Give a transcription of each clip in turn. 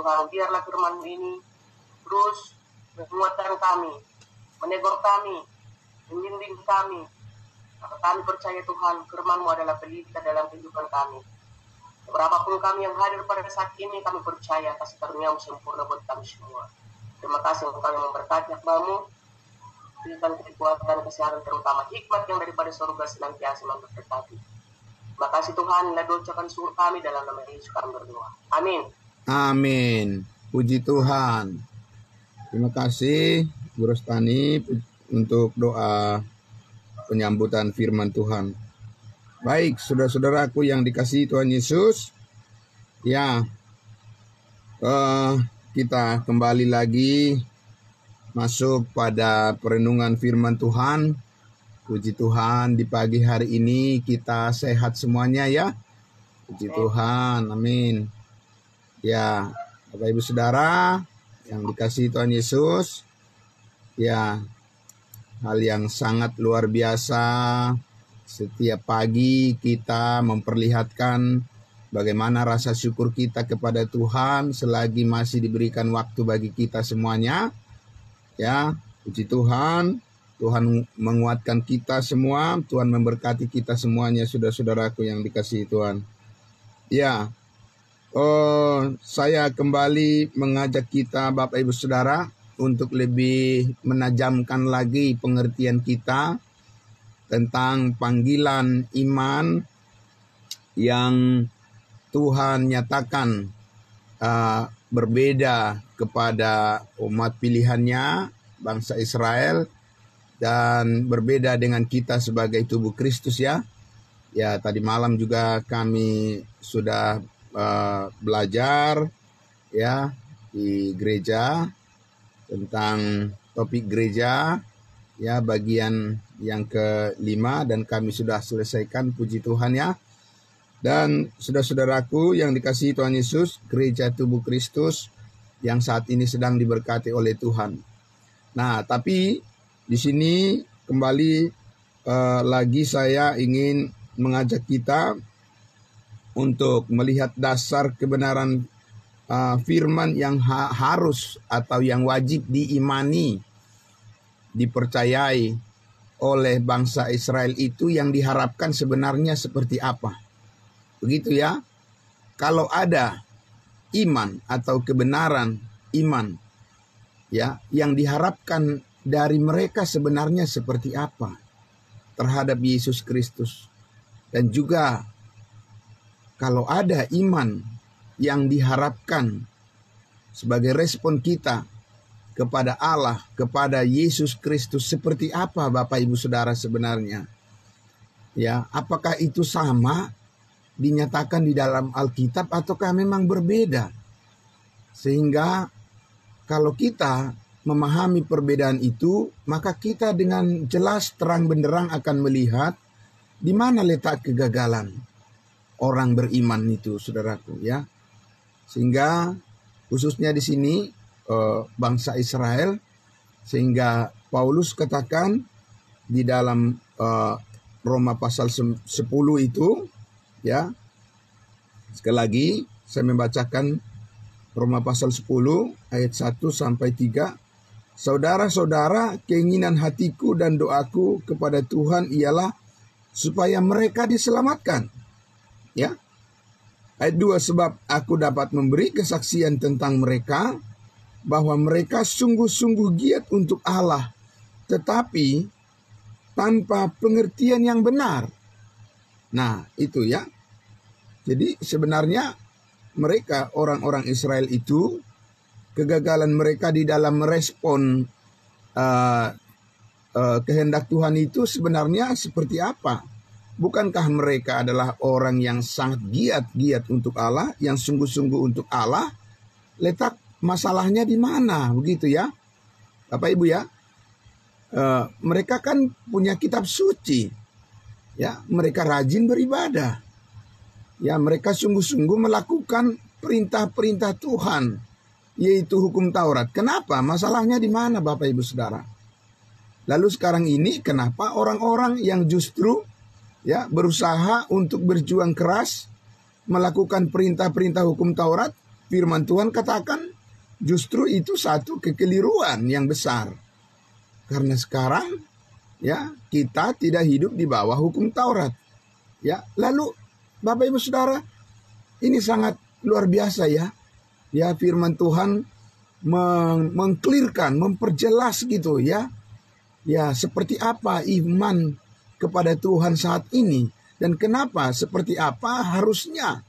Tuhan, biarlah firman-Mu ini terus menguatkan kami, menegur kami, membimbing kami. Maka kami percaya Tuhan, firman-Mu adalah pelita dalam kehidupan kami. Berapapun kami yang hadir pada saat ini, kami percaya kasih karunia-Mu sempurna buat kami semua. Terima kasih untuk kami memberkati hamba-Mu, berikan kekuatan, kesehatan, terutama hikmat yang daripada surga senantiasa memberkati. Terima kasih Tuhan, lah doakan seluruh kami dalam nama Yesus kami berdoa. Amin. Amin. Puji Tuhan. Terima kasih Bu Rostani untuk doa penyambutan firman Tuhan. Baik, saudara-saudaraku yang dikasihi Tuhan Yesus, ya, kita kembali lagi masuk pada perenungan firman Tuhan. Puji Tuhan, di pagi hari ini kita sehat semuanya ya. Puji Tuhan, amin. Ya, Bapak Ibu Saudara yang dikasihi Tuhan Yesus, ya, hal yang sangat luar biasa. Setiap pagi kita memperlihatkan bagaimana rasa syukur kita kepada Tuhan selagi masih diberikan waktu bagi kita semuanya. Ya, puji Tuhan, Tuhan menguatkan kita semua, Tuhan memberkati kita semuanya, saudara-saudaraku yang dikasihi Tuhan. Ya, saya kembali mengajak kita Bapak Ibu Saudara untuk lebih menajamkan lagi pengertian kita tentang panggilan iman yang Tuhan nyatakan berbeda kepada umat pilihannya, bangsa Israel, dan berbeda dengan kita sebagai tubuh Kristus ya. Ya, tadi malam juga kami sudah belajar ya di gereja tentang topik gereja ya, bagian yang ke-5, dan kami sudah selesaikan, puji Tuhan ya. Dan saudara-saudaraku yang dikasihi Tuhan Yesus, gereja tubuh Kristus yang saat ini sedang diberkati oleh Tuhan. Nah, tapi di sini kembali lagi saya ingin mengajak kita untuk melihat dasar kebenaran firman yang harus atau yang wajib diimani, dipercayai oleh bangsa Israel itu, yang diharapkan sebenarnya seperti apa. Begitu ya. Kalau ada iman atau kebenaran iman ya yang diharapkan dari mereka sebenarnya seperti apa terhadap Yesus Kristus. Dan juga kalau ada iman yang diharapkan sebagai respon kita kepada Allah, kepada Yesus Kristus, seperti apa Bapak Ibu Saudara sebenarnya? Ya, apakah itu sama dinyatakan di dalam Alkitab ataukah memang berbeda? Sehingga kalau kita memahami perbedaan itu, maka kita dengan jelas terang benderang akan melihat di mana letak kegagalan orang beriman itu, saudaraku ya. Sehingga khususnya di sini bangsa Israel, sehingga Paulus katakan di dalam Roma pasal 10 itu ya. Sekali lagi saya membacakan Roma pasal 10 ayat 1 sampai 3. Saudara-saudara, keinginan hatiku dan doaku kepada Tuhan ialah supaya mereka diselamatkan. Ya. Ayat 2, sebab aku dapat memberi kesaksian tentang mereka bahwa mereka sungguh-sungguh giat untuk Allah, tetapi tanpa pengertian yang benar. Nah, itu ya. Jadi sebenarnya mereka, orang-orang Israel itu, kegagalan mereka di dalam merespon kehendak Tuhan itu sebenarnya seperti apa? Bukankah mereka adalah orang yang sangat giat untuk Allah, yang sungguh-sungguh untuk Allah? Letak masalahnya di mana? Begitu ya, Bapak Ibu ya. Mereka kan punya kitab suci. Ya, mereka rajin beribadah. Ya, mereka sungguh-sungguh melakukan perintah-perintah Tuhan, yaitu hukum Taurat. Kenapa? Masalahnya di mana Bapak Ibu Saudara? Lalu sekarang ini kenapa orang-orang yang justru ya berusaha untuk berjuang keras melakukan perintah-perintah hukum Taurat, firman Tuhan katakan justru itu satu kekeliruan yang besar. Karena sekarang ya kita tidak hidup di bawah hukum Taurat. Ya, lalu Bapak Ibu Saudara, ini sangat luar biasa ya. Ya, firman Tuhan mengklirkan, memperjelas gitu ya. Ya, seperti apa iman kepada Tuhan saat ini dan kenapa, seperti apa harusnya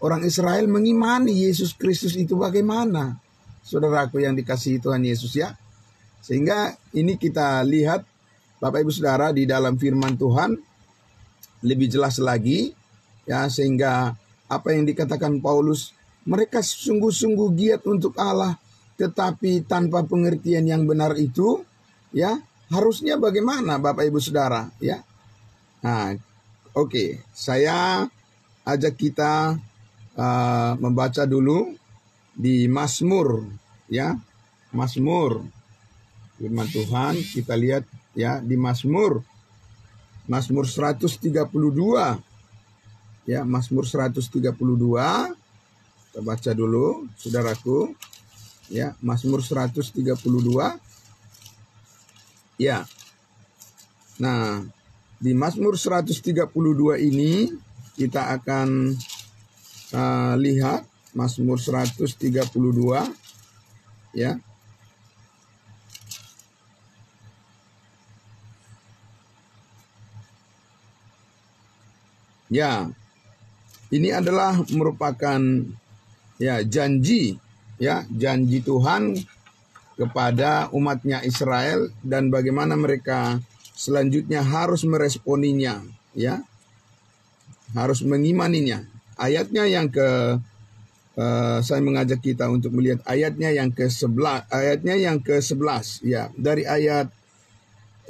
orang Israel mengimani Yesus Kristus itu bagaimana. Saudaraku yang dikasihi Tuhan Yesus ya. Sehingga ini kita lihat Bapak Ibu Saudara di dalam firman Tuhan lebih jelas lagi ya, sehingga apa yang dikatakan Paulus, mereka sungguh-sungguh giat untuk Allah tetapi tanpa pengertian yang benar itu ya, harusnya bagaimana Bapak Ibu Saudara ya. Nah, oke, saya ajak kita membaca dulu di Mazmur ya. Mazmur firman Tuhan kita lihat ya di Mazmur 132 ya, Mazmur 132 kita baca dulu saudaraku ya, Mazmur 132 ya. Nah, di Mazmur 132 ini kita akan lihat Mazmur 132 ya. Ya, ini adalah merupakan ya janji ya, janji Tuhan kepada umatnya Israel dan bagaimana mereka selanjutnya harus meresponinya ya, harus mengimaninya. Ayatnya yang saya mengajak kita untuk melihat ayatnya yang ke-11, ya, dari ayat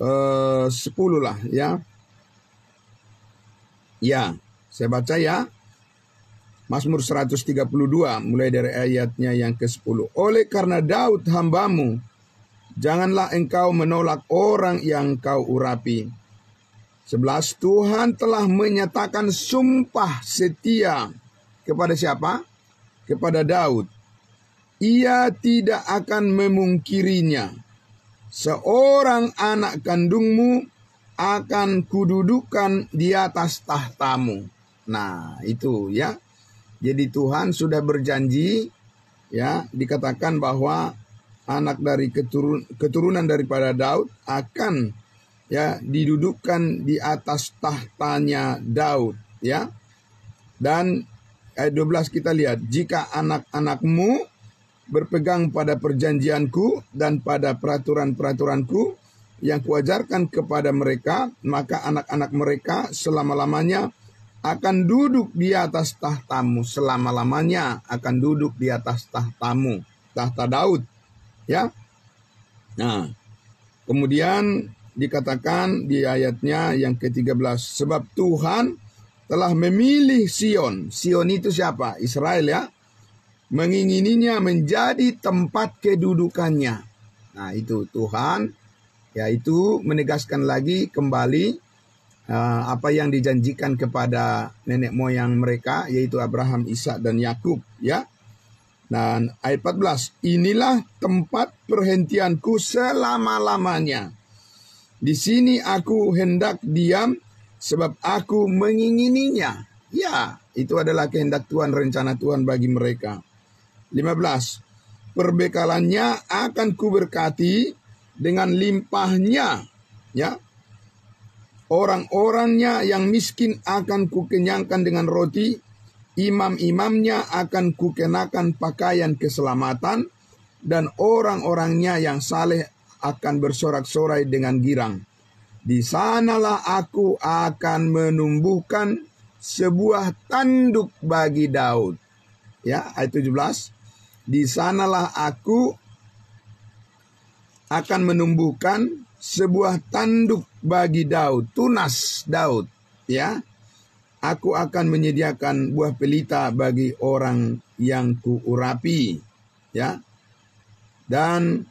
10 lah ya. Ya, saya baca ya. Mazmur 132 mulai dari ayatnya yang ke-10. Oleh karena Daud hambamu, janganlah engkau menolak orang yang kau urapi. 11. Tuhan telah menyatakan sumpah setia kepada siapa? Kepada Daud. Ia tidak akan memungkirinya. Seorang anak kandungmu akan kududukan di atas tahtamu. Nah, itu ya. Jadi Tuhan sudah berjanji ya, dikatakan bahwa anak dari keturunan daripada Daud akan ya didudukkan di atas tahtanya Daud ya. Dan ayat 12 kita lihat, jika anak-anakmu berpegang pada perjanjianku dan pada peraturan-peraturanku yang kuajarkan kepada mereka, maka anak-anak mereka selama-lamanya akan duduk di atas tahtamu. Selama-lamanya akan duduk di atas tahtamu, tahta Daud ya. Nah, kemudian dikatakan di ayatnya yang ke-13, sebab Tuhan telah memilih Sion. Sion itu siapa? Israel ya. Mengingininya menjadi tempat kedudukannya. Nah, itu Tuhan yaitu menegaskan lagi kembali apa yang dijanjikan kepada nenek moyang mereka, yaitu Abraham, Ishak dan Yakub ya. Dan ayat 14, inilah tempat perhentianku selama-lamanya. Di sini aku hendak diam sebab aku mengingininya. Ya, itu adalah kehendak Tuhan, rencana Tuhan bagi mereka. 15, perbekalannya akan kuberkati dengan limpahnya ya. Orang-orangnya yang miskin akan kukenyangkan dengan roti, imam-imamnya akan kukenakan pakaian keselamatan, dan orang-orangnya yang saleh akan bersorak-sorai dengan girang. Di sanalah aku akan menumbuhkan sebuah tanduk bagi Daud. Ya, ayat 17. Di sanalah aku akan menumbuhkan sebuah tanduk bagi Daud, tunas Daud, ya. Aku akan menyediakan buah pelita bagi orang yang kuurapi, ya. Dan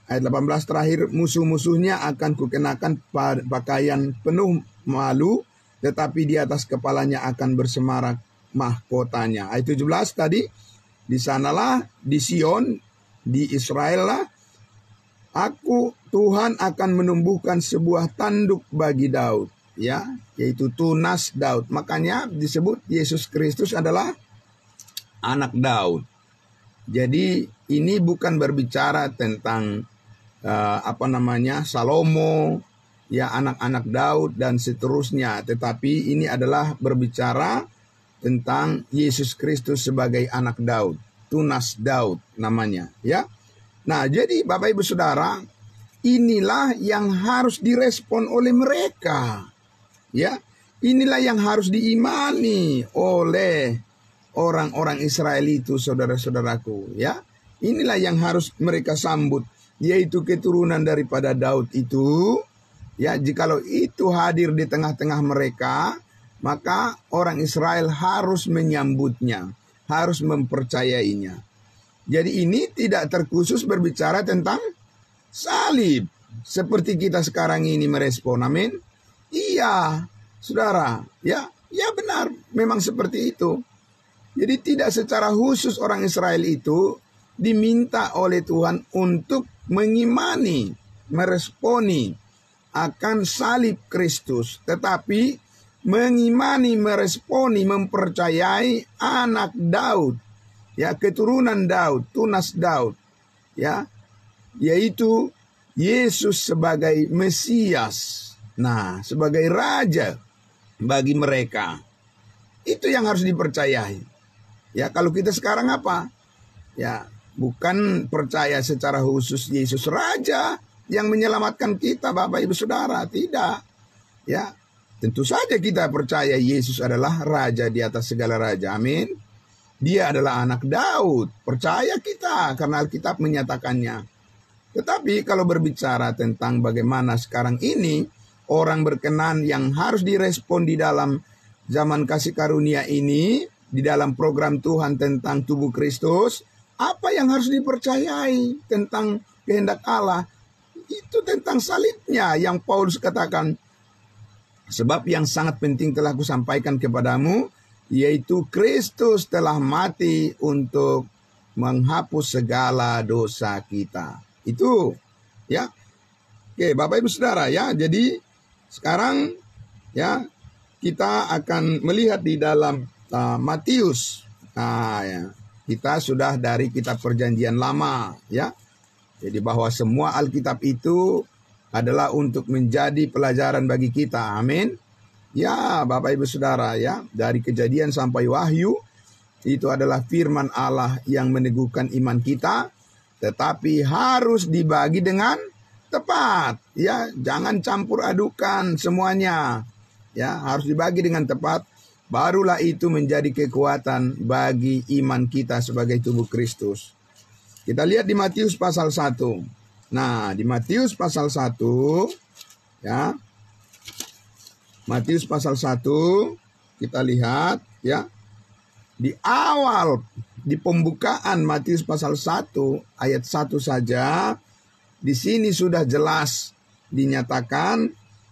ayat 18 terakhir, musuh-musuhnya akan kukenakan pakaian penuh malu, tetapi di atas kepalanya akan bersemarak mahkotanya. Ayat 17 tadi, Di sanalah, di Sion, di Israel lah, Tuhan akan menumbuhkan sebuah tanduk bagi Daud, ya, yaitu tunas Daud. Makanya disebut Yesus Kristus adalah anak Daud. Jadi ini bukan berbicara tentang Salomo, ya, anak-anak Daud dan seterusnya, tetapi ini adalah berbicara tentang Yesus Kristus sebagai anak Daud, tunas Daud namanya, ya. Nah, jadi Bapak Ibu Saudara, inilah yang harus direspon oleh mereka, ya. Inilah yang harus diimani oleh orang-orang Israel itu, saudara-saudaraku, ya. Inilah yang harus mereka sambut, yaitu keturunan daripada Daud itu, ya. Jikalau itu hadir di tengah-tengah mereka, maka orang Israel harus menyambutnya, harus mempercayainya. Jadi ini tidak terkhusus berbicara tentang salib, seperti kita sekarang ini merespon, amin. Iya, saudara, ya benar, memang seperti itu. Jadi tidak secara khusus orang Israel itu diminta oleh Tuhan untuk mengimani, meresponi akan salib Kristus, tetapi mengimani, meresponi, mempercayai anak Daud, ya, keturunan Daud, tunas Daud, ya, yaitu Yesus sebagai Mesias. Nah, sebagai Raja bagi mereka. Itu yang harus dipercayai. Ya, kalau kita sekarang apa? Ya, bukan percaya secara khusus Yesus Raja yang menyelamatkan kita, Bapak Ibu Saudara, tidak. Ya, tentu saja kita percaya Yesus adalah Raja di atas segala raja, amin. Dia adalah anak Daud, percaya kita karena Alkitab menyatakannya. Tetapi kalau berbicara tentang bagaimana sekarang ini orang berkenan yang harus direspon di dalam zaman kasih karunia ini, di dalam program Tuhan tentang tubuh Kristus, apa yang harus dipercayai tentang kehendak Allah? Itu tentang salibnya yang Paulus katakan, sebab yang sangat penting telah kusampaikan kepadamu, yaitu Kristus telah mati untuk menghapus segala dosa kita. Itu, ya. Oke, Bapak Ibu Saudara, ya. Jadi sekarang, ya, kita akan melihat di dalam Matius. Nah, ya, kita sudah dari kitab Perjanjian Lama, ya. Jadi bahwa semua Alkitab itu adalah untuk menjadi pelajaran bagi kita. Amin. Ya, Bapak Ibu Saudara, ya, dari Kejadian sampai Wahyu itu adalah firman Allah yang meneguhkan iman kita, tetapi harus dibagi dengan tepat, ya. Jangan campur adukan semuanya. Ya, harus dibagi dengan tepat, barulah itu menjadi kekuatan bagi iman kita sebagai tubuh Kristus. Kita lihat di Matius pasal 1. Nah, di Matius pasal 1, ya. Matius pasal 1, kita lihat, ya. Di awal, di pembukaan Matius pasal 1, ayat 1 saja, di sini sudah jelas dinyatakan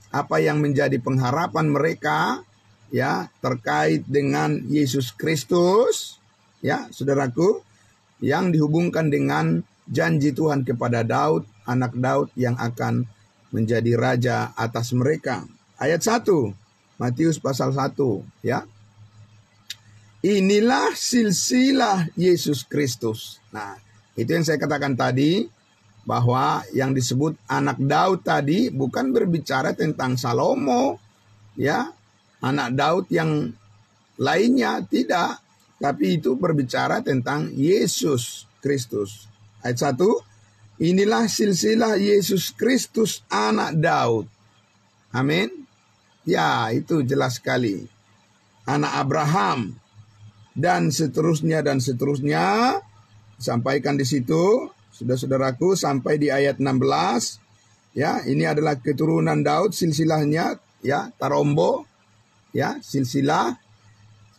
apa yang menjadi pengharapan mereka, ya, terkait dengan Yesus Kristus, ya, saudaraku, yang dihubungkan dengan janji Tuhan kepada Daud, anak Daud yang akan menjadi raja atas mereka. Ayat 1, Matius pasal 1, ya. Inilah silsilah Yesus Kristus. Nah, itu yang saya katakan tadi, bahwa yang disebut anak Daud tadi bukan berbicara tentang Salomo, ya, anak Daud yang lainnya, tidak. Tapi itu berbicara tentang Yesus Kristus. Ayat 1, inilah silsilah Yesus Kristus anak Daud. Amin. Ya, itu jelas sekali. Anak Abraham. Dan seterusnya, sampaikan di situ, saudara-saudaraku, sampai di ayat 16. Ya, ini adalah keturunan Daud, silsilahnya, ya, tarombo, ya, silsilah.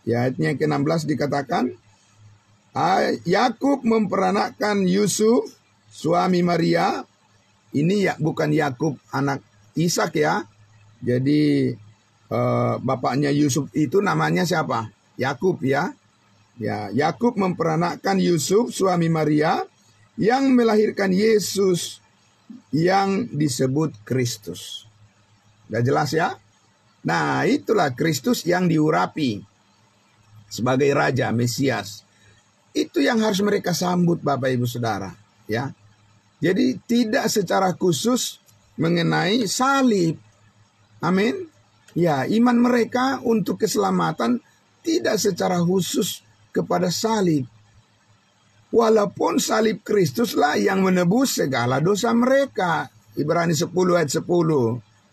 Ya, ayatnya ke-16 dikatakan, Yakub memperanakkan Yusuf, suami Maria. Ini ya bukan Yakub anak Ishak, ya. Jadi bapaknya Yusuf itu namanya siapa? Yakub, ya. Ya, Yakub memperanakkan Yusuf suami Maria yang melahirkan Yesus yang disebut Kristus. Udah jelas ya? Nah, itulah Kristus yang diurapi sebagai Raja Mesias. Itu yang harus mereka sambut Bapak Ibu Saudara. Ya, jadi tidak secara khusus mengenai salib. Amin. Ya, iman mereka untuk keselamatan tidak secara khusus kepada salib. Walaupun salib Kristuslah yang menebus segala dosa mereka. Ibrani 10 ayat 10.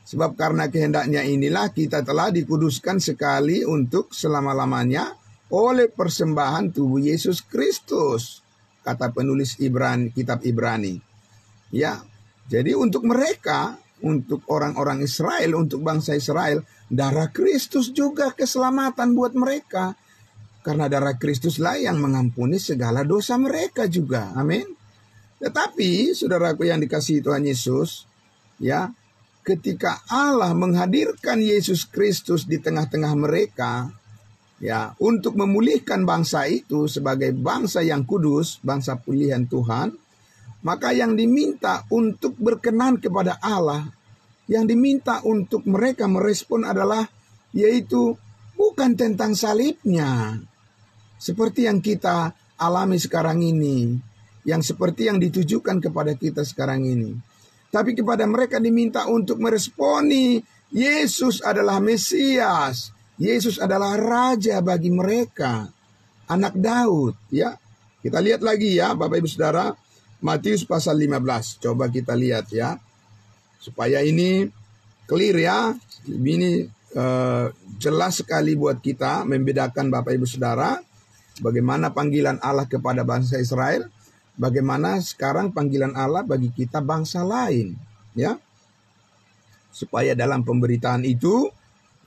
Sebab karena kehendaknya inilah kita telah dikuduskan sekali untuk selama-lamanya oleh persembahan tubuh Yesus Kristus. Kata penulis kitab Ibrani. Ya, jadi untuk mereka, untuk orang-orang Israel, untuk bangsa Israel, darah Kristus juga keselamatan buat mereka. Karena darah Kristuslah yang mengampuni segala dosa mereka juga. Amin. Tetapi, saudaraku yang dikasihi Tuhan Yesus, ya, ketika Allah menghadirkan Yesus Kristus di tengah-tengah mereka, ya, untuk memulihkan bangsa itu sebagai bangsa yang kudus, bangsa pilihan Tuhan, maka yang diminta untuk berkenan kepada Allah, yang diminta untuk mereka merespon adalah, yaitu bukan tentang salibnya, seperti yang kita alami sekarang ini, yang seperti yang ditujukan kepada kita sekarang ini. Tapi kepada mereka diminta untuk meresponi Yesus adalah Mesias. Yesus adalah Raja bagi mereka. Anak Daud. Ya, kita lihat lagi ya Bapak Ibu Saudara. Matius pasal 15. Coba kita lihat ya. Supaya ini clear ya. Ini jelas sekali buat kita membedakan Bapak Ibu Saudara. Bagaimana panggilan Allah kepada bangsa Israel, bagaimana sekarang panggilan Allah bagi kita bangsa lain, ya. Supaya dalam pemberitaan itu,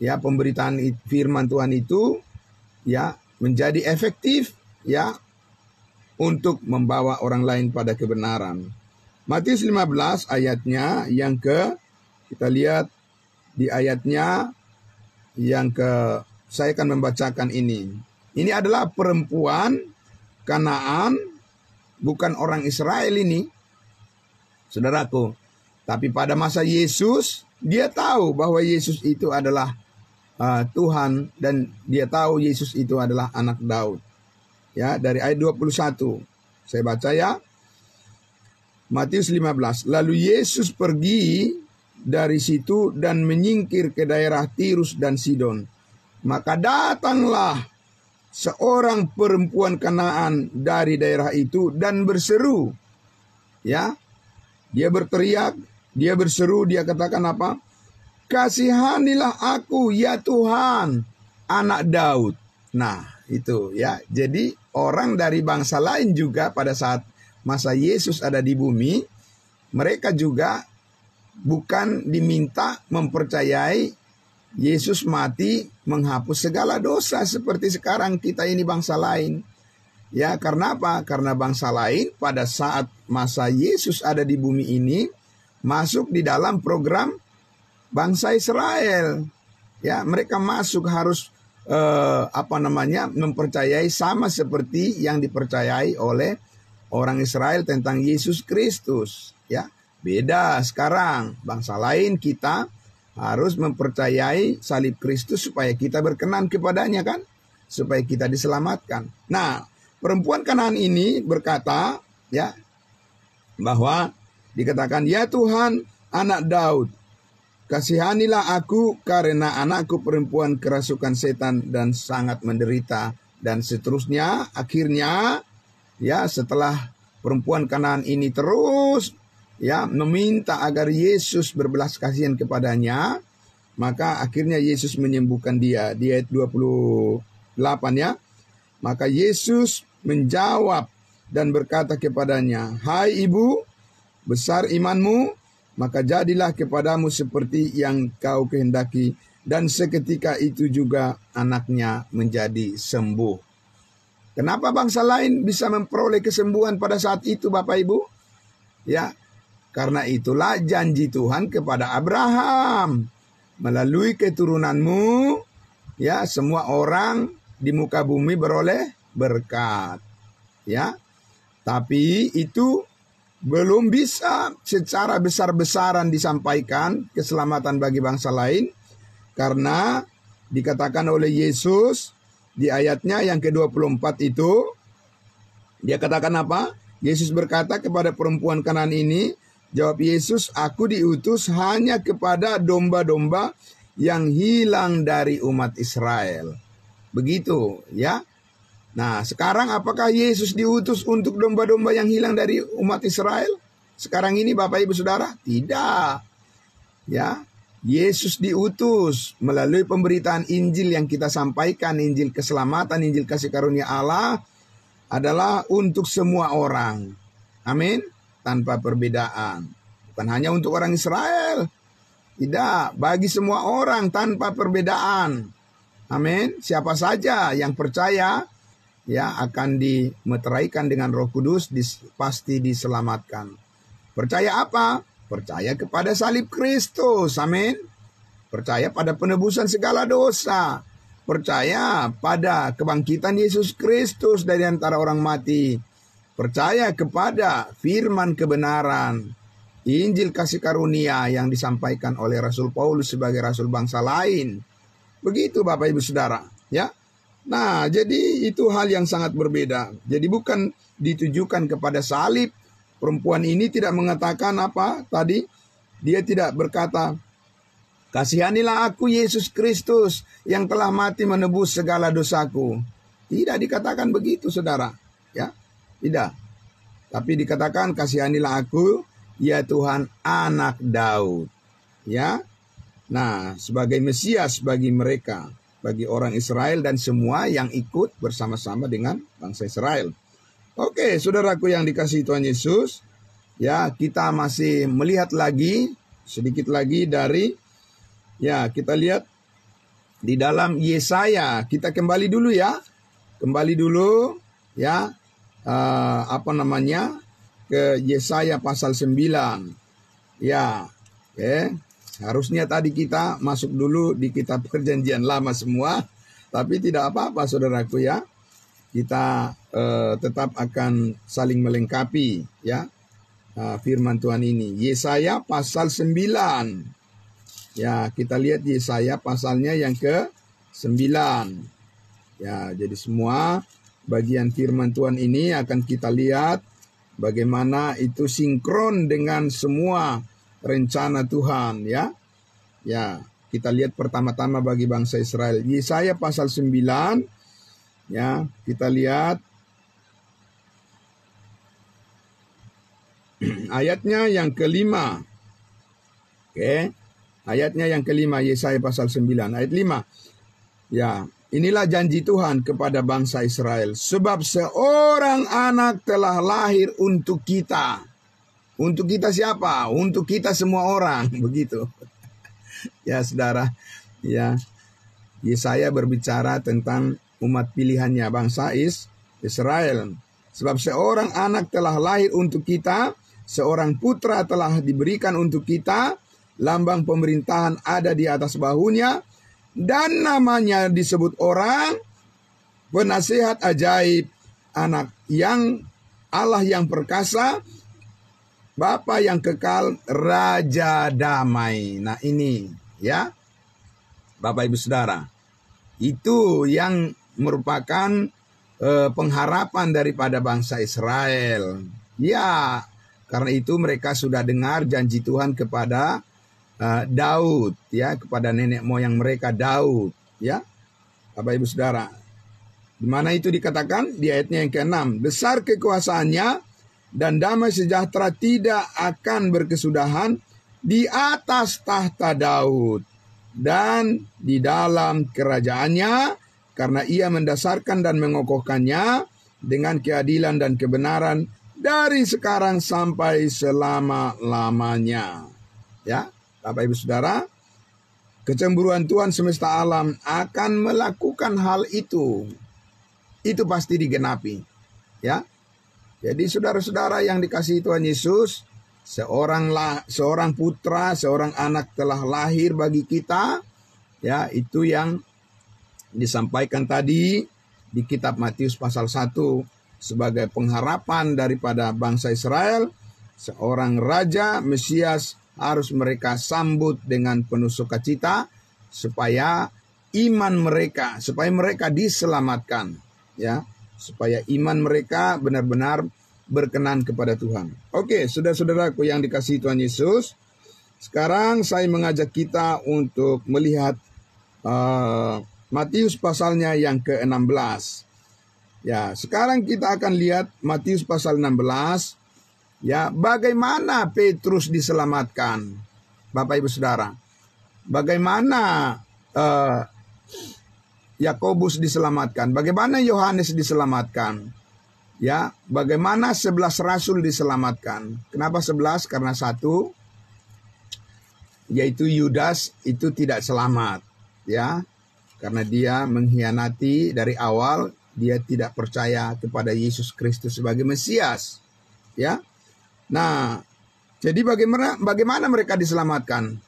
ya, pemberitaan firman Tuhan itu, ya, menjadi efektif, ya, untuk membawa orang lain pada kebenaran. Matius 15 ayatnya yang kita lihat di ayatnya yang saya akan membacakan ini. Ini adalah perempuan Kanaan, bukan orang Israel ini, saudaraku. Tapi pada masa Yesus, dia tahu bahwa Yesus itu adalah Tuhan, dan dia tahu Yesus itu adalah anak Daud. Ya, dari ayat 21. Saya baca ya. Matius 15. Lalu Yesus pergi dari situ dan menyingkir ke daerah Tirus dan Sidon. Maka datanglah seorang perempuan Kanaan dari daerah itu dan berseru. Ya. Dia berteriak, dia berseru, dia katakan apa? Kasihanilah aku ya Tuhan, anak Daud. Nah, itu ya. Jadi orang dari bangsa lain juga pada saat masa Yesus ada di bumi, mereka juga bukan diminta mempercayai Yesus mati menghapus segala dosa seperti sekarang kita ini bangsa lain. Ya, karena apa? Karena bangsa lain pada saat masa Yesus ada di bumi ini masuk di dalam program bangsa Israel. Ya, mereka masuk harus mempercayai sama seperti yang dipercayai oleh orang Israel tentang Yesus Kristus. Ya, beda sekarang. Bangsa lain kita harus mempercayai salib Kristus supaya kita berkenan kepadanya kan? Supaya kita diselamatkan. Nah, perempuan Kanaan ini berkata, ya, bahwa dikatakan, ya Tuhan, anak Daud, kasihanilah aku karena anakku perempuan kerasukan setan dan sangat menderita. Dan seterusnya, akhirnya, ya, setelah perempuan Kanaan ini terus, ya, meminta agar Yesus berbelas kasihan kepadanya, maka akhirnya Yesus menyembuhkan dia. Di ayat 28 ya. Maka Yesus menjawab dan berkata kepadanya, hai ibu, besar imanmu, maka jadilah kepadamu seperti yang kau kehendaki. Dan seketika itu juga anaknya menjadi sembuh. Kenapa bangsa lain bisa memperoleh kesembuhan pada saat itu Bapak Ibu? Ya, karena itulah janji Tuhan kepada Abraham. Melalui keturunanmu, ya, semua orang di muka bumi beroleh berkat. Ya. Tapi itu belum bisa secara besar-besaran disampaikan keselamatan bagi bangsa lain, karena dikatakan oleh Yesus di ayatnya yang ke-24 itu, dia katakan apa? Yesus berkata kepada perempuan Kanaan ini, jawab Yesus, aku diutus hanya kepada domba-domba yang hilang dari umat Israel. Begitu ya. Nah, sekarang apakah Yesus diutus untuk domba-domba yang hilang dari umat Israel? Sekarang ini Bapak Ibu Saudara? Tidak. Ya, Yesus diutus melalui pemberitaan Injil yang kita sampaikan, Injil keselamatan, Injil kasih karunia Allah, adalah untuk semua orang. Amin. Tanpa perbedaan. Bukan hanya untuk orang Israel. Tidak, bagi semua orang tanpa perbedaan. Amin. Siapa saja yang percaya, ya, akan dimeteraikan dengan Roh Kudus, pasti diselamatkan. Percaya apa? Percaya kepada salib Kristus. Amin. Percaya pada penebusan segala dosa. Percaya pada kebangkitan Yesus Kristus dari antara orang mati. Percaya kepada firman kebenaran, Injil kasih karunia yang disampaikan oleh Rasul Paulus sebagai rasul bangsa lain. Begitu Bapak Ibu Saudara, ya. Nah, jadi itu hal yang sangat berbeda. Jadi bukan ditujukan kepada salib. Perempuan ini tidak mengatakan apa tadi? Dia tidak berkata, kasihanilah aku Yesus Kristus yang telah mati menebus segala dosaku. Tidak dikatakan begitu, saudara. Ya, tidak. Tapi dikatakan kasihanilah aku, ya Tuhan, anak Daud. Ya. Nah, sebagai Mesias bagi mereka, bagi orang Israel dan semua yang ikut bersama-sama dengan bangsa Israel. Oke, saudaraku yang dikasihi Tuhan Yesus, ya, kita masih melihat lagi sedikit lagi dari, ya, kita lihat di dalam Yesaya. Kita kembali dulu ya. Kembali dulu ya. Ke Yesaya pasal 9. Ya. Oke. Harusnya tadi kita masuk dulu di kitab Perjanjian Lama semua. Tapi tidak apa-apa saudaraku ya. Kita tetap akan saling melengkapi ya. Firman Tuhan ini. Yesaya pasal 9. Ya, kita lihat Yesaya pasalnya yang ke-9. Ya, jadi semua bagian firman Tuhan ini akan kita lihat bagaimana itu sinkron dengan semua rencana Tuhan, ya. Ya, kita lihat pertama-tama bagi bangsa Israel. Yesaya pasal 9. Ya, kita lihat ayatnya yang ke-5. Oke. Ayatnya yang ke-5, Yesaya pasal 9, ayat 5. Ya, inilah janji Tuhan kepada bangsa Israel. Sebab seorang anak telah lahir untuk kita. Untuk kita siapa? Untuk kita semua orang. Begitu. Ya, saudara. Ya, Yesaya berbicara tentang umat pilihannya, bangsa Israel. Sebab seorang anak telah lahir untuk kita. Seorang putra telah diberikan untuk kita. Lambang pemerintahan ada di atas bahunya, dan namanya disebut orang penasihat ajaib, anak yang Allah yang perkasa, Bapa yang kekal, Raja damai. Nah ini ya Bapak Ibu Saudara, itu yang merupakan pengharapan daripada bangsa Israel. Ya, karena itu mereka sudah dengar janji Tuhan kepada Daud, ya, kepada nenek moyang mereka Daud, ya, Bapak Ibu Saudara. Di mana itu dikatakan di ayatnya yang ke-6, besar kekuasaannya dan damai sejahtera tidak akan berkesudahan di atas tahta Daud dan di dalam kerajaannya, karena ia mendasarkan dan mengokohkannya dengan keadilan dan kebenaran dari sekarang sampai selama-lamanya. Ya. Bapak Ibu Saudara, kecemburuan Tuhan semesta alam akan melakukan hal itu. Itu pasti digenapi. Ya. Jadi saudara-saudara yang dikasihi Tuhan Yesus, seorang putra, seorang anak telah lahir bagi kita. Ya, itu yang disampaikan tadi di kitab Matius pasal 1 sebagai pengharapan daripada bangsa Israel, seorang raja Mesias harus mereka sambut dengan penuh sukacita supaya supaya mereka diselamatkan, ya, supaya iman mereka benar-benar berkenan kepada Tuhan. Oke, saudara-saudaraku yang dikasihi Tuhan Yesus, sekarang saya mengajak kita untuk melihat Matius pasalnya yang ke-16. Ya, sekarang kita akan lihat Matius pasal 16. Ya, bagaimana Petrus diselamatkan, Bapak Ibu Saudara? Bagaimana Yakobus diselamatkan? Bagaimana Yohanes diselamatkan? Ya, bagaimana 11 rasul diselamatkan? Kenapa 11? Karena satu, yaitu Yudas itu tidak selamat, ya. Karena dia mengkhianati dari awal, dia tidak percaya kepada Yesus Kristus sebagai Mesias, ya. Nah, jadi bagaimana mereka diselamatkan?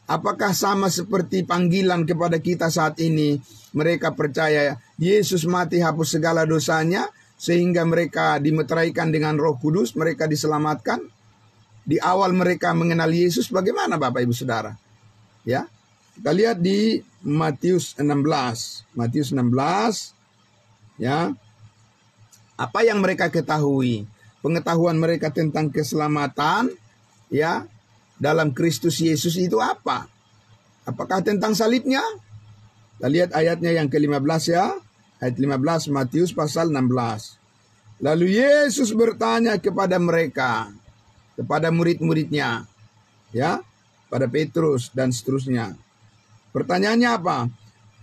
Apakah sama seperti panggilan kepada kita saat ini? Mereka percaya Yesus mati hapus segala dosanya, sehingga mereka dimeteraikan dengan Roh Kudus, mereka diselamatkan. Di awal mereka mengenal Yesus, bagaimana Bapak Ibu Saudara? Ya, kita lihat di Matius 16. Matius 16, ya. Apa yang mereka ketahui? Pengetahuan mereka tentang keselamatan, ya, dalam Kristus Yesus itu apa? Apakah tentang salibnya? Kita lihat ayatnya yang ke-15, ya. Ayat 15 Matius pasal 16. Lalu Yesus bertanya kepada mereka, kepada murid-muridnya, ya, pada Petrus dan seterusnya. Pertanyaannya apa?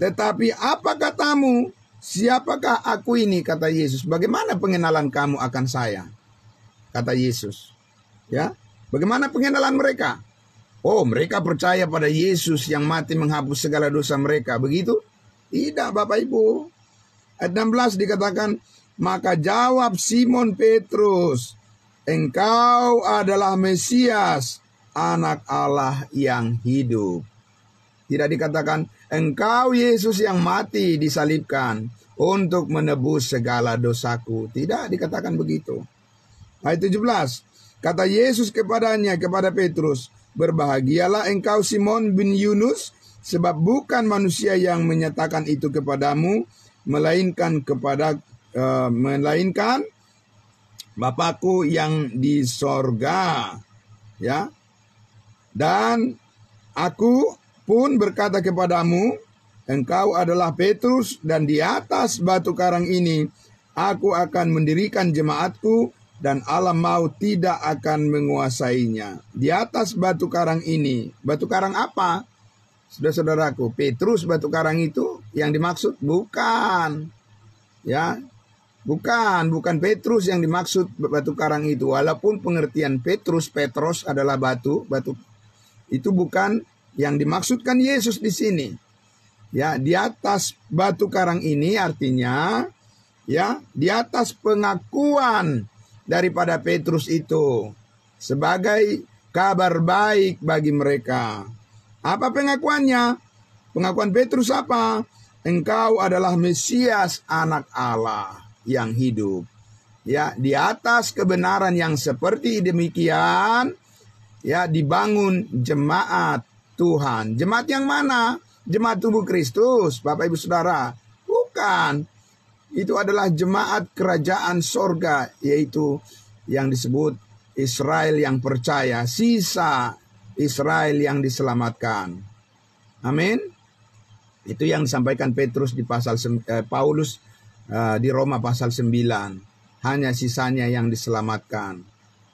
Tetapi apa katamu? Siapakah aku ini? Kata Yesus. Bagaimana pengenalan kamu akan saya? Kata Yesus. Ya, bagaimana pengenalan mereka? Oh, mereka percaya pada Yesus yang mati menghapus segala dosa mereka. Begitu? Tidak, Bapak Ibu. Ayat 16 dikatakan, maka jawab Simon Petrus, engkau adalah Mesias, anak Allah yang hidup. Tidak dikatakan, engkau Yesus yang mati disalibkan untuk menebus segala dosaku. Tidak dikatakan begitu. Ayat 17, kata Yesus kepadanya, kepada Petrus, berbahagialah engkau Simon bin Yunus, sebab bukan manusia yang menyatakan itu kepadamu, melainkan Bapakku yang di sorga. Ya. Dan aku pun berkata kepadamu, engkau adalah Petrus, dan di atas batu karang ini aku akan mendirikan jemaatku, dan alam maut tidak akan menguasainya. Di atas batu karang ini, batu karang apa? Saudara-saudaraku, Petrus batu karang itu yang dimaksud? Bukan. Ya, bukan Petrus yang dimaksud batu karang itu. Walaupun pengertian Petros adalah batu itu bukan yang dimaksudkan Yesus di sini. Ya, di atas batu karang ini artinya, ya, di atas pengakuan daripada Petrus itu sebagai kabar baik bagi mereka. Apa pengakuannya? Pengakuan Petrus apa? Engkau adalah Mesias, anak Allah yang hidup. Ya, di atas kebenaran yang seperti demikian, ya, dibangun jemaat Tuhan. Jemaat yang mana? Jemaat tubuh Kristus, Bapak Ibu Saudara. Bukan. Itu adalah jemaat kerajaan sorga, yaitu yang disebut Israel yang percaya, sisa Israel yang diselamatkan. Amin. Itu yang disampaikan Petrus di Paulus di Roma pasal 9. Hanya sisanya yang diselamatkan.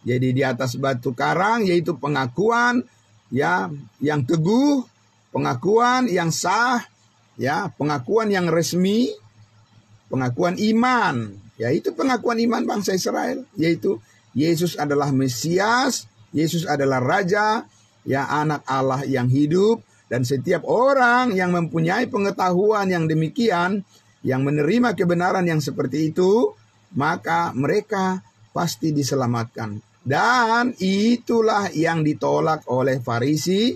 Jadi di atas batu karang, yaitu pengakuan, ya, yang teguh, pengakuan yang sah, ya, pengakuan yang resmi, pengakuan iman, yaitu pengakuan iman bangsa Israel, yaitu Yesus adalah Mesias, Yesus adalah Raja, ya, anak Allah yang hidup. Dan setiap orang yang mempunyai pengetahuan yang demikian, yang menerima kebenaran yang seperti itu, maka mereka pasti diselamatkan. Dan itulah yang ditolak oleh Farisi,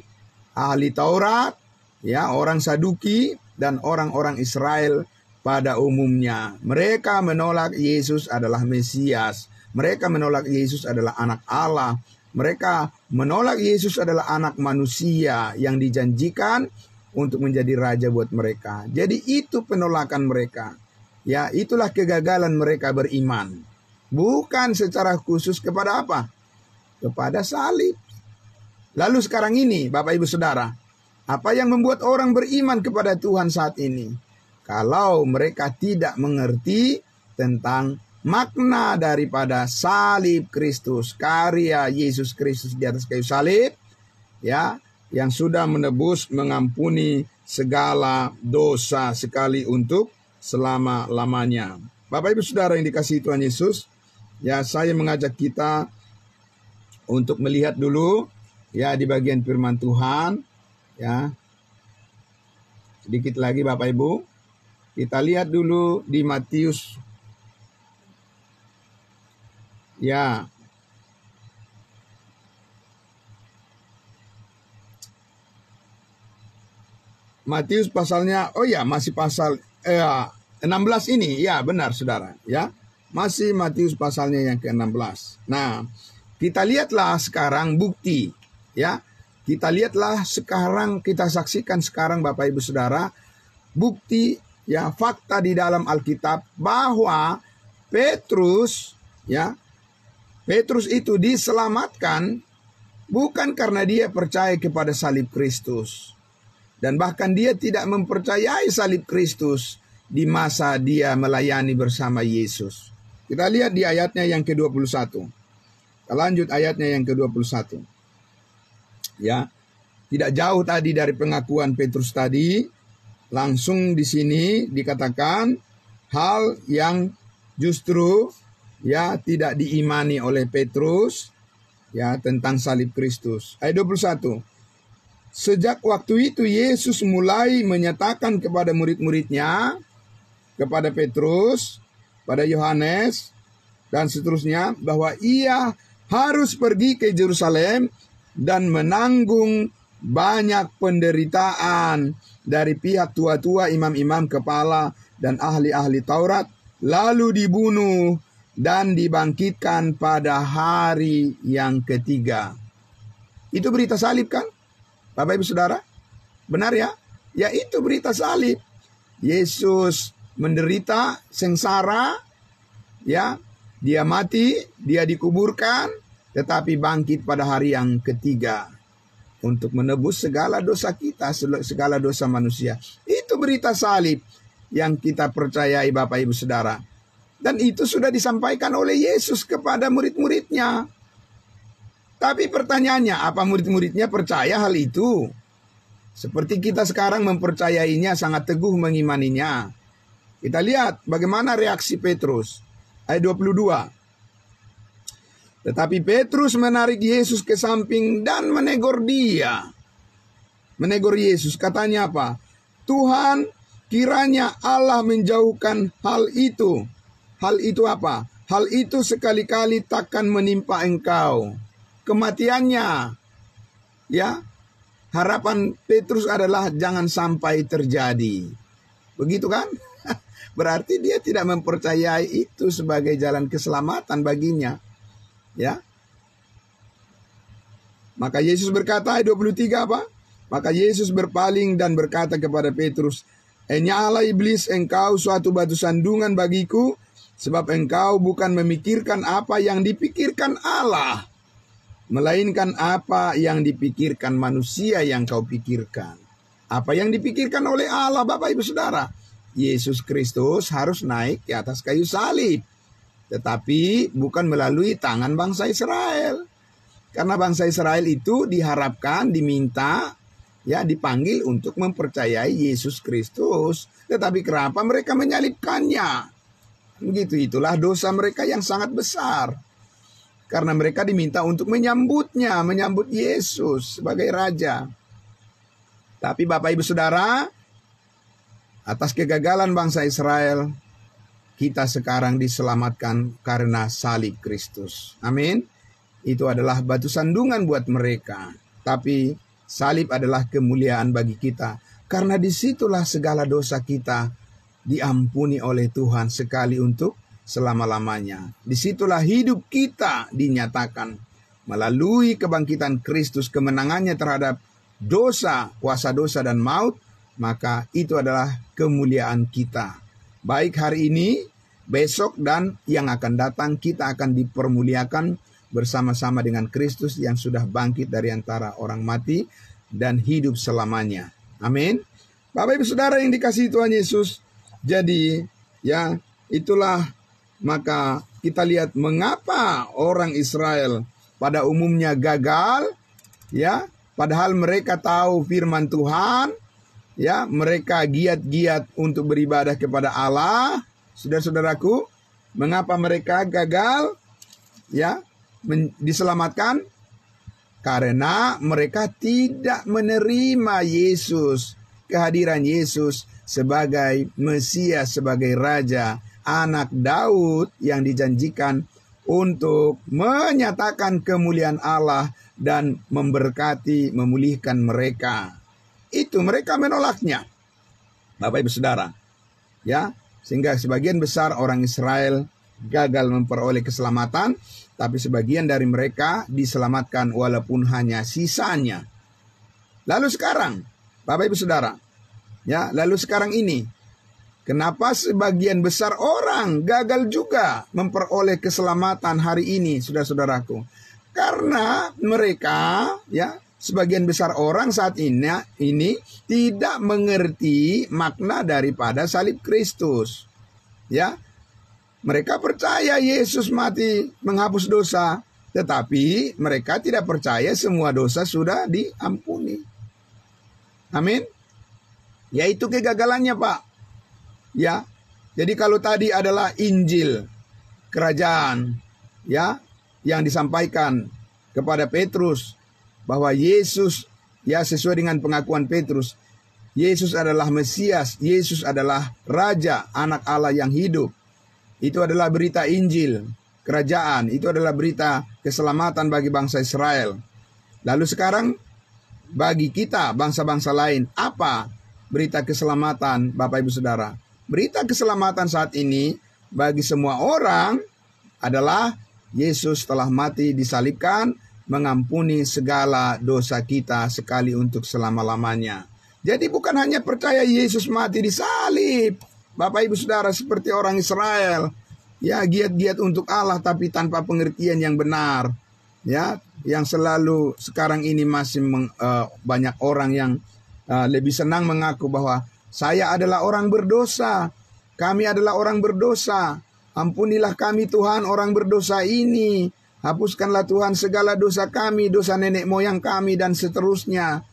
ahli Taurat, ya, orang Saduki, dan orang-orang Israel pada umumnya. Mereka menolak Yesus adalah Mesias. Mereka menolak Yesus adalah anak Allah. Mereka menolak Yesus adalah anak manusia yang dijanjikan untuk menjadi raja buat mereka. Jadi itu penolakan mereka. Ya, itulah kegagalan mereka beriman. Bukan secara khusus kepada apa? Kepada salib. Lalu sekarang ini, Bapak Ibu Saudara, apa yang membuat orang beriman kepada Tuhan saat ini? Kalau mereka tidak mengerti tentang makna daripada salib Kristus, karya Yesus Kristus di atas kayu salib, ya, yang sudah menebus, mengampuni segala dosa sekali untuk selama-lamanya. Bapak Ibu Saudara yang dikasihi Tuhan Yesus, ya, saya mengajak kita untuk melihat dulu, ya, di bagian firman Tuhan, ya. Sedikit lagi Bapak Ibu. Kita lihat dulu di Matius. Ya. Matius pasalnya, masih pasal 16 ini. Ya, benar Saudara, ya. Masih Matius pasalnya yang ke-16. Nah, kita lihatlah sekarang bukti, ya. Kita lihatlah sekarang, kita saksikan sekarang Bapak Ibu Saudara, bukti, ya, fakta di dalam Alkitab bahwa Petrus, ya, Petrus itu diselamatkan bukan karena dia percaya kepada salib Kristus. Dan bahkan dia tidak mempercayai salib Kristus di masa dia melayani bersama Yesus. Kita lihat di ayatnya yang ke-21. Kita lanjut ayatnya yang ke-21. Ya, tidak jauh tadi dari pengakuan Petrus tadi. Langsung di sini dikatakan hal yang justru, ya, tidak diimani oleh Petrus, ya, tentang salib Kristus. Ayat 21. Sejak waktu itu Yesus mulai menyatakan kepada murid-muridnya, kepada Petrus, pada Yohanes, dan seterusnya, bahwa ia harus pergi ke Yerusalem dan menanggung banyak penderitaan dari pihak tua-tua, imam-imam kepala, dan ahli-ahli Taurat, lalu dibunuh dan dibangkitkan pada hari yang ketiga. Itu berita salib kan? Bapak Ibu Saudara? Benar ya? Ya, itu berita salib. Yesus menderita, sengsara, ya, dia mati, dia dikuburkan, tetapi bangkit pada hari yang ketiga untuk menebus segala dosa kita, segala dosa manusia. Itu berita salib yang kita percayai Bapak Ibu Saudara. Dan itu sudah disampaikan oleh Yesus kepada murid-muridnya. Tapi pertanyaannya, apa murid-muridnya percaya hal itu? Seperti kita sekarang mempercayainya, sangat teguh mengimaninya. Kita lihat bagaimana reaksi Petrus. Ayat 22. Tetapi Petrus menarik Yesus ke samping dan menegur dia. Menegur Yesus, katanya apa? Tuhan, kiranya Allah menjauhkan hal itu. Hal itu apa? Hal itu sekali-kali takkan menimpa engkau. Kematiannya. Ya, harapan Petrus adalah jangan sampai terjadi. Begitu kan? Berarti dia tidak mempercayai itu sebagai jalan keselamatan baginya. Ya. Maka Yesus berkata, ayat 23 apa? Maka Yesus berpaling dan berkata kepada Petrus, "Enyala iblis, engkau suatu batu sandungan bagiku, sebab engkau bukan memikirkan apa yang dipikirkan Allah, melainkan apa yang dipikirkan manusia yang kau pikirkan." Apa yang dipikirkan oleh Allah, Bapak Ibu Saudara? Yesus Kristus harus naik ke atas kayu salib. Tetapi bukan melalui tangan bangsa Israel. Karena bangsa Israel itu diharapkan, diminta, ya, dipanggil untuk mempercayai Yesus Kristus. Tetapi kenapa mereka menyalibkannya? Begitu, itulah dosa mereka yang sangat besar. Karena mereka diminta untuk menyambutnya, menyambut Yesus sebagai Raja. Tapi Bapak Ibu Saudara, atas kegagalan bangsa Israel, kita sekarang diselamatkan karena salib Kristus. Amin. Itu adalah batu sandungan buat mereka. Tapi salib adalah kemuliaan bagi kita. Karena disitulah segala dosa kita diampuni oleh Tuhan sekali untuk selama-lamanya. Disitulah hidup kita dinyatakan melalui kebangkitan Kristus, kemenangannya terhadap dosa, kuasa dosa dan maut, maka itu adalah kemuliaan kita. Baik hari ini, besok, dan yang akan datang kita akan dipermuliakan bersama-sama dengan Kristus yang sudah bangkit dari antara orang mati dan hidup selamanya. Amin. Bapak Ibu Saudara yang dikasihi Tuhan Yesus, jadi ya itulah maka kita lihat mengapa orang Israel pada umumnya gagal, ya, padahal mereka tahu firman Tuhan, ya, mereka giat-giat untuk beribadah kepada Allah. Saudara-saudaraku, mengapa mereka gagal, ya, diselamatkan? Karena mereka tidak menerima Yesus, kehadiran Yesus sebagai Mesias, sebagai Raja, anak Daud yang dijanjikan untuk menyatakan kemuliaan Allah dan memberkati, memulihkan mereka. Itu mereka menolaknya, Bapak Ibu Saudara. Ya, sehingga sebagian besar orang Israel gagal memperoleh keselamatan, tapi sebagian dari mereka diselamatkan walaupun hanya sisanya. Lalu sekarang, Bapak Ibu Saudara, ya, lalu sekarang ini, kenapa sebagian besar orang gagal juga memperoleh keselamatan hari ini, saudara-saudaraku? Karena mereka, ya, sebagian besar orang saat ini tidak mengerti makna daripada salib Kristus. Ya, mereka percaya Yesus mati menghapus dosa, tetapi mereka tidak percaya semua dosa sudah diampuni. Amin. Yaitu kegagalannya, Pak. Ya, jadi kalau tadi adalah Injil kerajaan, ya, yang disampaikan kepada Petrus bahwa Yesus, ya, sesuai dengan pengakuan Petrus, Yesus adalah Mesias, Yesus adalah Raja, anak Allah yang hidup. Itu adalah berita Injil kerajaan, itu adalah berita keselamatan bagi bangsa Israel. Lalu sekarang bagi kita bangsa-bangsa lain, apa berita keselamatan, Bapak Ibu Saudara? Berita keselamatan saat ini bagi semua orang adalah Yesus telah mati disalibkan, mengampuni segala dosa kita sekali untuk selama-lamanya. Jadi bukan hanya percaya Yesus mati disalib, Bapak Ibu Saudara, seperti orang Israel, ya, giat-giat untuk Allah tapi tanpa pengertian yang benar, ya, yang selalu sekarang ini masih banyak orang yang lebih senang mengaku bahwa saya adalah orang berdosa, kami adalah orang berdosa, ampunilah kami Tuhan orang berdosa ini, hapuskanlah Tuhan segala dosa kami, dosa nenek moyang kami, dan seterusnya.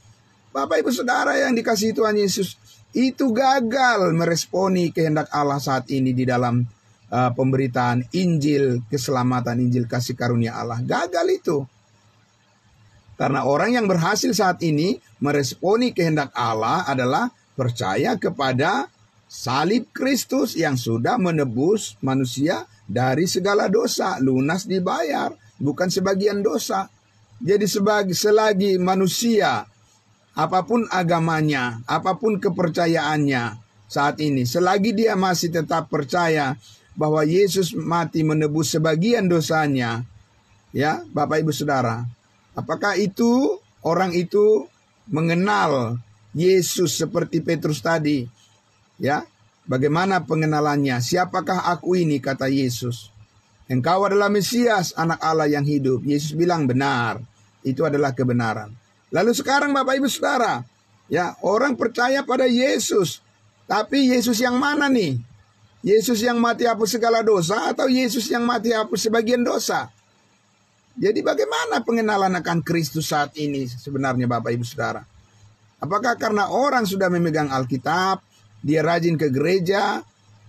Bapak Ibu Saudara yang dikasihi Tuhan Yesus, itu gagal meresponi kehendak Allah saat ini di dalam pemberitaan Injil keselamatan, Injil kasih karunia Allah. Gagal itu. Karena orang yang berhasil saat ini meresponi kehendak Allah adalah percaya kepada salib Kristus yang sudah menebus manusia dari segala dosa, lunas dibayar, bukan sebagian dosa. Jadi selagi manusia, apapun agamanya, apapun kepercayaannya saat ini, selagi dia masih tetap percaya bahwa Yesus mati menebus sebagian dosanya, ya, Bapak Ibu Saudara, apakah itu orang itu mengenal Yesus seperti Petrus tadi? Ya, bagaimana pengenalannya? Siapakah aku ini, kata Yesus. Engkau adalah Mesias, anak Allah yang hidup. Yesus bilang benar. Itu adalah kebenaran. Lalu sekarang Bapak Ibu Saudara, ya, orang percaya pada Yesus. Tapi Yesus yang mana nih? Yesus yang mati hapus segala dosa atau Yesus yang mati hapus sebagian dosa? Jadi bagaimana pengenalan akan Kristus saat ini sebenarnya, Bapak Ibu Saudara? Apakah karena orang sudah memegang Alkitab, dia rajin ke gereja,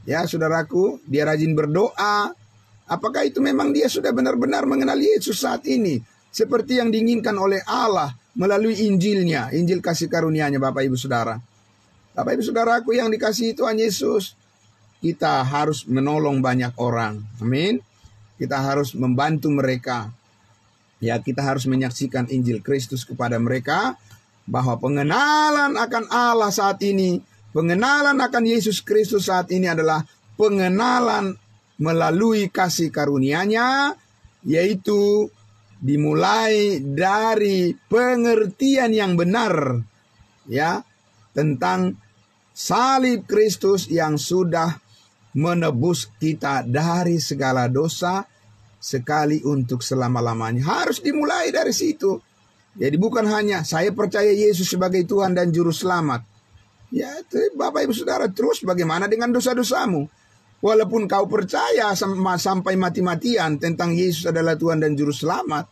ya saudaraku, dia rajin berdoa? Apakah itu memang dia sudah benar-benar mengenal Yesus saat ini? Seperti yang diinginkan oleh Allah melalui Injilnya, Injil kasih karunia-Nya, Bapak Ibu Saudara. Bapak Ibu Saudaraku yang dikasihi Tuhan Yesus, kita harus menolong banyak orang. Amin. Kita harus membantu mereka. Ya, kita harus menyaksikan Injil Kristus kepada mereka, bahwa pengenalan akan Allah saat ini Pengenalan akan Yesus Kristus saat ini adalah pengenalan melalui kasih karunia-Nya, yaitu dimulai dari pengertian yang benar ya tentang salib Kristus yang sudah menebus kita dari segala dosa sekali untuk selama-lamanya. Harus dimulai dari situ. Jadi bukan hanya saya percaya Yesus sebagai Tuhan dan Juru Selamat. Ya, Bapak Ibu Saudara, terus bagaimana dengan dosa-dosamu? Walaupun kau percaya sampai mati-matian tentang Yesus adalah Tuhan dan Juru Selamat.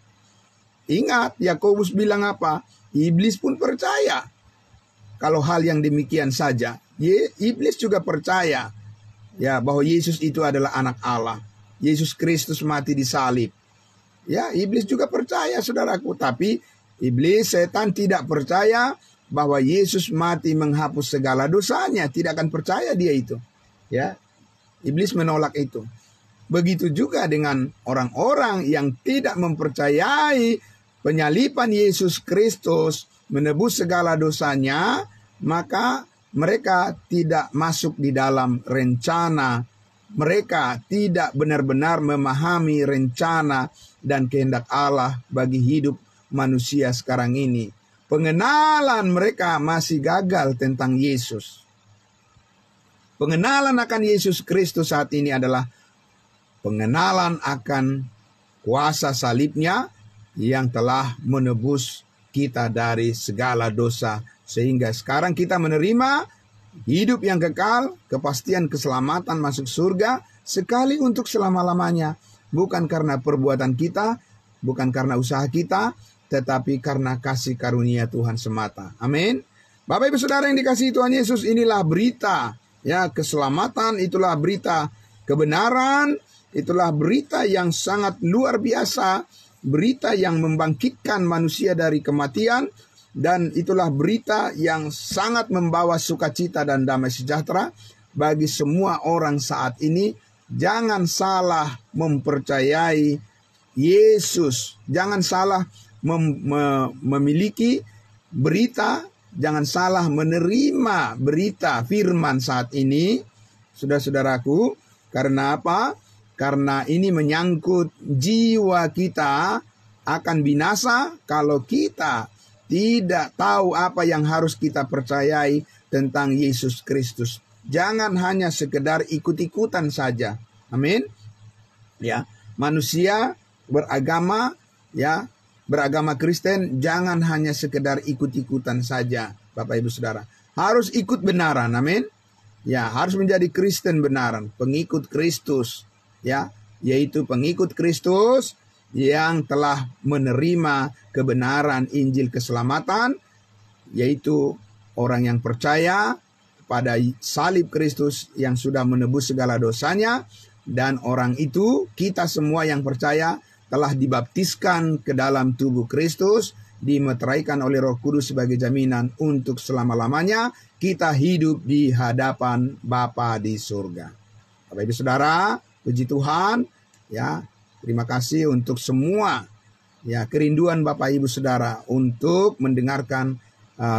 Ingat, Yakobus bilang apa? Iblis pun percaya. Kalau hal yang demikian saja, iblis juga percaya ya bahwa Yesus itu adalah anak Allah. Yesus Kristus mati di salib. Ya, iblis juga percaya, saudaraku. Tapi iblis, setan tidak percaya bahwa Yesus mati menghapus segala dosanya. Tidak akan percaya dia itu. Ya, iblis menolak itu. Begitu juga dengan orang-orang yang tidak mempercayai penyaliban Yesus Kristus menebus segala dosanya, maka mereka tidak masuk di dalam rencana. Mereka tidak benar-benar memahami rencana dan kehendak Allah bagi hidup manusia sekarang ini. Pengenalan mereka masih gagal tentang Yesus. Pengenalan akan Yesus Kristus saat ini adalah pengenalan akan kuasa salibnya yang telah menebus kita dari segala dosa. Sehingga sekarang kita menerima hidup yang kekal, kepastian keselamatan masuk surga sekali untuk selama-lamanya. Bukan karena perbuatan kita, bukan karena usaha kita, tetapi karena kasih karunia Tuhan semata. Amin. Bapak Ibu Saudara yang dikasihi Tuhan Yesus, inilah berita ya keselamatan, itulah berita kebenaran, itulah berita yang sangat luar biasa, berita yang membangkitkan manusia dari kematian, dan itulah berita yang sangat membawa sukacita dan damai sejahtera bagi semua orang saat ini. Jangan salah mempercayai Yesus, jangan salah memiliki berita, jangan salah menerima berita firman saat ini, saudara-saudaraku. Karena apa? Karena ini menyangkut jiwa kita akan binasa kalau kita tidak tahu apa yang harus kita percayai tentang Yesus Kristus. Jangan hanya sekedar ikut-ikutan saja. Amin. Ya, manusia beragama ya, beragama Kristen jangan hanya sekedar ikut-ikutan saja, Bapak Ibu Saudara. Harus ikut benaran. Amin. Ya, harus menjadi Kristen benaran, pengikut Kristus, ya, yaitu pengikut Kristus yang telah menerima kebenaran Injil keselamatan, yaitu orang yang percaya pada salib Kristus yang sudah menebus segala dosanya, dan orang itu, kita semua yang percaya, telah dibaptiskan ke dalam tubuh Kristus, dimeteraikan oleh Roh Kudus sebagai jaminan untuk selama-lamanya kita hidup di hadapan Bapa di surga. Bapak Ibu Saudara, puji Tuhan, ya. Terima kasih untuk semua ya kerinduan Bapak Ibu Saudara untuk mendengarkan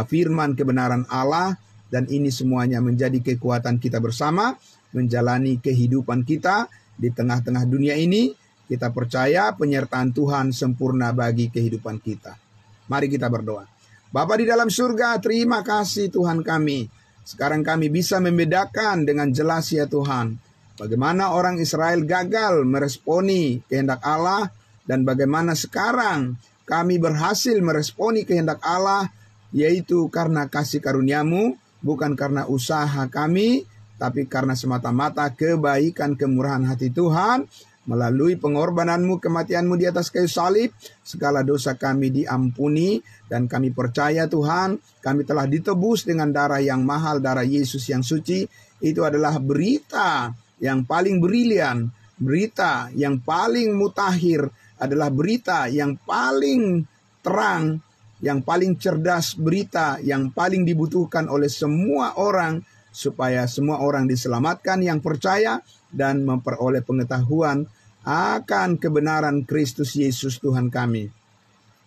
firman kebenaran Allah, dan ini semuanya menjadi kekuatan kita bersama menjalani kehidupan kita di tengah-tengah dunia ini. Kita percaya penyertaan Tuhan sempurna bagi kehidupan kita. Mari kita berdoa. Bapa di dalam surga, terima kasih Tuhan kami. Sekarang kami bisa membedakan dengan jelas ya Tuhan, bagaimana orang Israel gagal meresponi kehendak Allah, dan bagaimana sekarang kami berhasil meresponi kehendak Allah, yaitu karena kasih karunia-Mu, bukan karena usaha kami, tapi karena semata-mata kebaikan kemurahan hati Tuhan. Melalui pengorbanan-Mu, kematian-Mu di atas kayu salib, segala dosa kami diampuni, dan kami percaya Tuhan, kami telah ditebus dengan darah yang mahal, darah Yesus yang suci. Itu adalah berita yang paling brilian, berita yang paling mutakhir, adalah berita yang paling terang, yang paling cerdas, berita yang paling dibutuhkan oleh semua orang, supaya semua orang diselamatkan yang percaya dan memperoleh pengetahuan akan kebenaran Kristus Yesus Tuhan kami.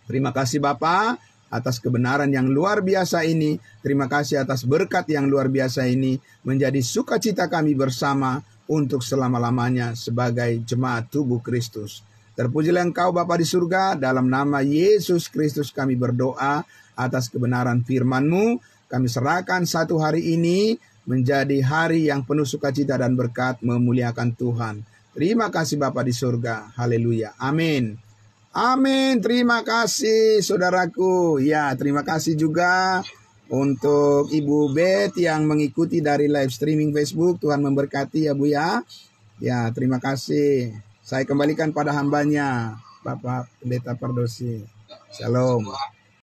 Terima kasih Bapa atas kebenaran yang luar biasa ini. Terima kasih atas berkat yang luar biasa ini. Menjadi sukacita kami bersama untuk selama-lamanya sebagai jemaat tubuh Kristus. Terpujilah Engkau Bapa di surga, dalam nama Yesus Kristus kami berdoa atas kebenaran firman-Mu. Kami serahkan satu hari ini menjadi hari yang penuh sukacita dan berkat, memuliakan Tuhan. Terima kasih Bapa di surga. Haleluya. Amin. Amin. Terima kasih saudaraku. Ya, terima kasih juga untuk Ibu Beth yang mengikuti dari live streaming Facebook. Tuhan memberkati ya Bu ya. Ya, terima kasih. Saya kembalikan pada hambanya, Bapak Pendeta Pardosi. Shalom.